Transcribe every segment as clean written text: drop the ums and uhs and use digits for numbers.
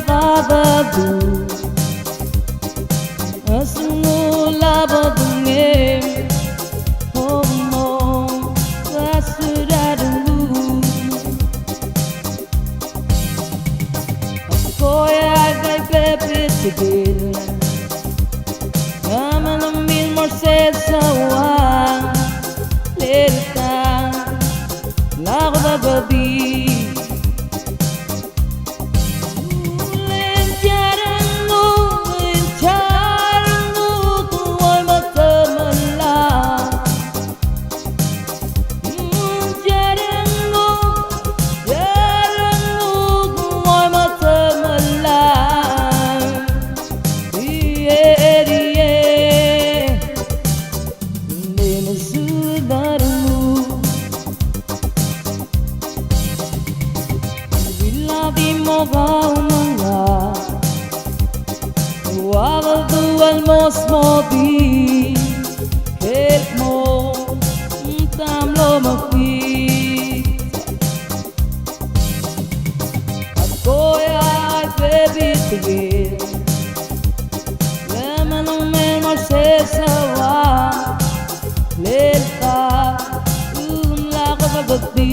vavadu asnu labadunge homo asuradu koya gai pepe tigil amana mil morse sawa lerta lagda babi Mosmobi help mo tam lo mafi akoya baby tigil lemon men morse sawa lelta la qabati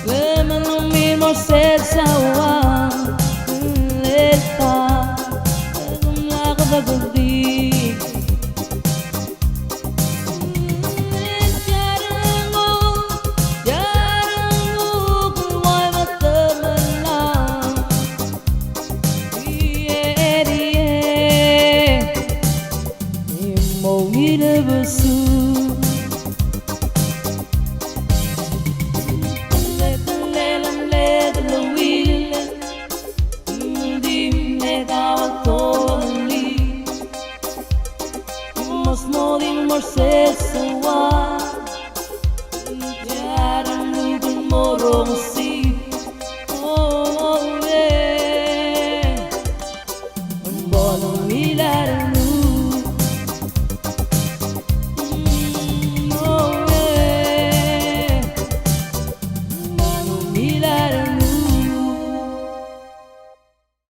lemon mi morse sawa lelta la qabadi Mosmodin morse sawa, jaran lugun morong.